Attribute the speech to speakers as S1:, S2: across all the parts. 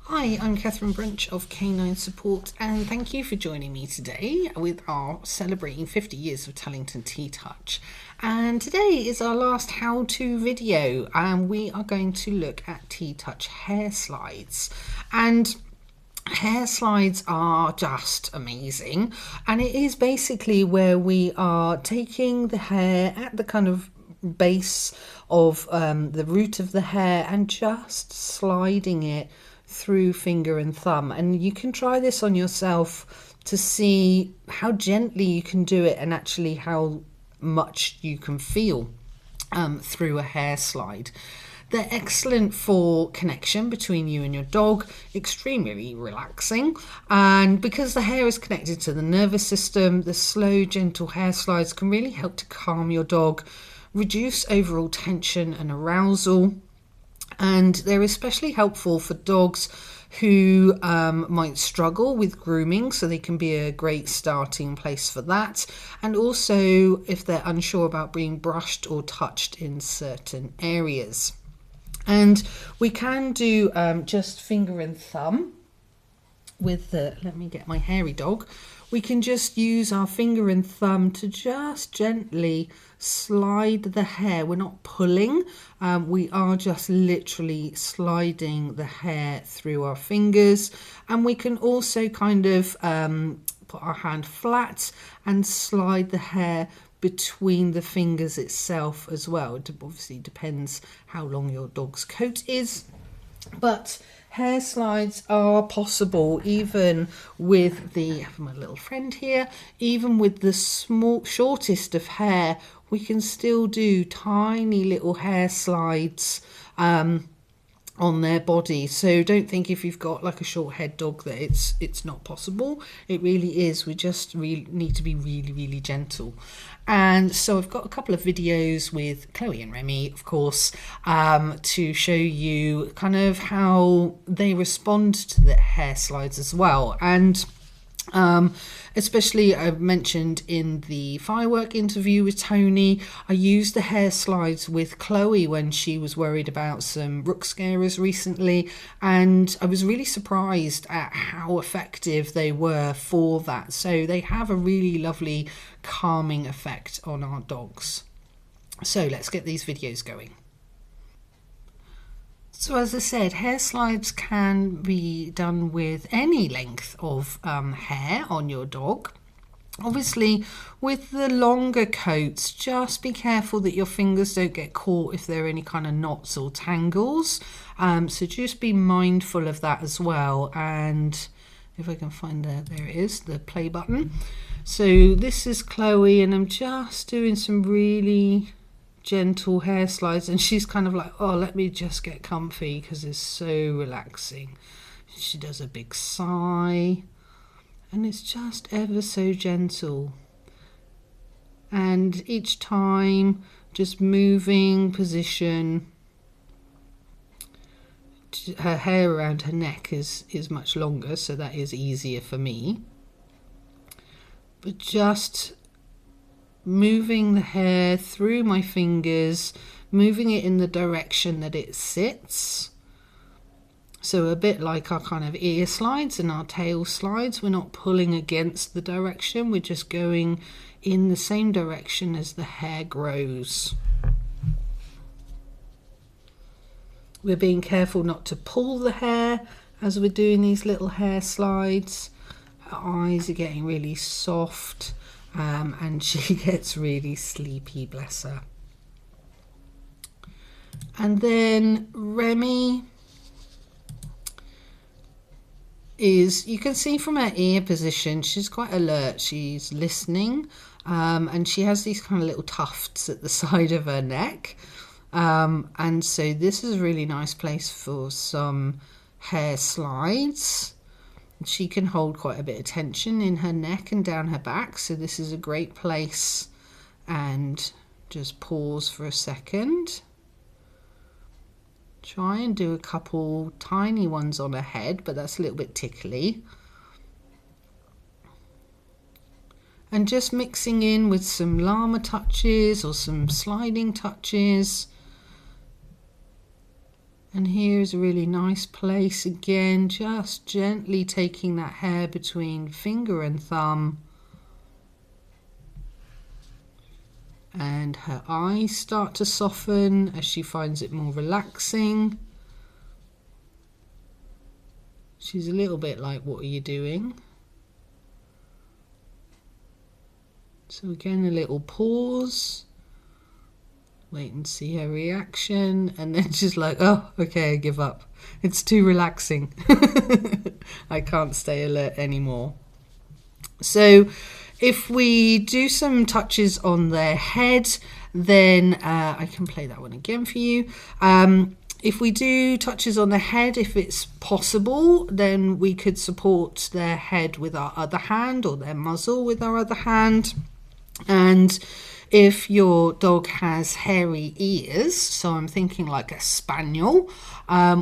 S1: Hi, I'm Catherine Brunch of Canine Support, and thank you for joining me today with our celebrating 50 years of Tellington TTouch. And today is our last how-to video, and we are going to look at TTouch Hair Slides. And hair slides are just amazing, and it is basically where we are taking the hair at the kind of base of the root of the hair and just sliding it through finger and thumb. And you can try this on yourself to see how gently you can do it and actually how much you can feel through a hair slide. They're excellent for connection between you and your dog, extremely relaxing, and because the hair is connected to the nervous system, the slow, gentle hair slides can really help to calm your dog, reduce overall tension and arousal. And they're especially helpful for dogs who might struggle with grooming, so they can be a great starting place for that. And also if they're unsure about being brushed or touched in certain areas. And we can do just finger and thumb with the, let me get my hairy dog. We can just use our finger and thumb to just gently slide the hair. We're not pulling, we are just literally sliding the hair through our fingers. And we can also kind of put our hand flat and slide the hair between the fingers itself as well. It obviously depends how long your dog's coat is, but hair slides are possible even with the, my little friend here, even with the shortest of hair. We can still do tiny little hair slides on their body. So don't think if you've got like a short haired dog that it's not possible. It really is. We just really need to be really gentle. And so I've got a couple of videos with Chloe and Remy, of course, to show you kind of how they respond to the hair slides as well. And especially I've mentioned in the firework interview with Tony, I used the hair slides with Chloe when she was worried about some rook scarers recently, and I was really surprised at how effective they were for that. So they have a really lovely calming effect on our dogs. So let's get these videos going. So as I said, hair slides can be done with any length of hair on your dog. Obviously, with the longer coats, just be careful that your fingers don't get caught if there are any kind of knots or tangles. So just be mindful of that as well. And if I can find there it is, the play button. So this is Chloe, and I'm just doing some really gentle hair slides, and she's kind of like, oh, let me just get comfy because it's so relaxing. She does a big sigh, and it's just ever so gentle, and each time just moving position. Her hair around her neck is much longer, so that is easier for me, but just moving the hair through my fingers, moving it in the direction that it sits. So a bit like our kind of ear slides and our tail slides, we're not pulling against the direction, we're just going in the same direction as the hair grows. We're being careful not to pull the hair as we're doing these little hair slides. Her eyes are getting really soft. And she gets really sleepy, bless her. And then Remy is, you can see from her ear position, she's quite alert, she's listening, and she has these kind of little tufts at the side of her neck. And so this is a really nice place for some hair slides. She can hold quite a bit of tension in her neck and down her back, so this is a great place. And just pause for a second. Try and do a couple tiny ones on her head, but that's a little bit tickly. And just mixing in with some llama touches or some sliding touches. And here's a really nice place again, just gently taking that hair between finger and thumb. And her eyes start to soften as she finds it more relaxing. She's a little bit like, what are you doing? So again, a little pause. Wait and see her reaction. And then she's like, oh, okay, I give up. It's too relaxing. I can't stay alert anymore. So if we do some touches on their head, then I can play that one again for you. If we do touches on the head, if it's possible, then we could support their head with our other hand or their muzzle with our other hand. And if your dog has hairy ears, so I'm thinking like a spaniel,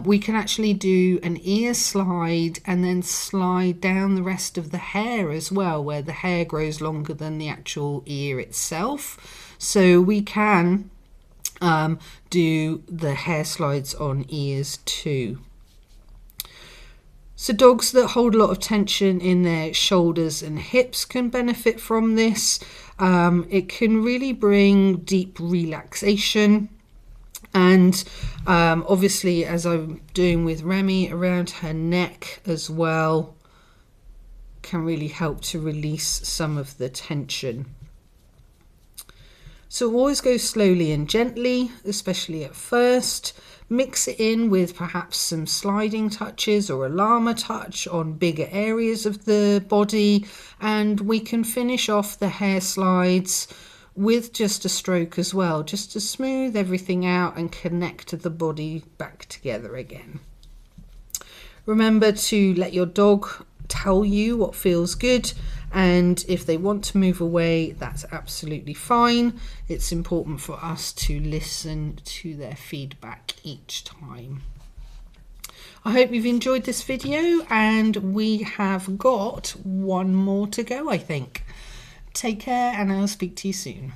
S1: we can actually do an ear slide and then slide down the rest of the hair as well, where the hair grows longer than the actual ear itself. So we can do the hair slides on ears too. So dogs that hold a lot of tension in their shoulders and hips can benefit from this. It can really bring deep relaxation, and obviously, as I'm doing with Remy, around her neck as well, can really help to release some of the tension. So always go slowly and gently, especially at first. Mix it in with perhaps some sliding touches or a llama touch on bigger areas of the body, and we can finish off the hair slides with just a stroke as well, just to smooth everything out and connect the body back together again. Remember to let your dog tell you what feels good, and if they want to move away, that's absolutely fine. It's important for us to listen to their feedback each time. I hope you've enjoyed this video, and we have got one more to go, I think. Take care, and I'll speak to you soon.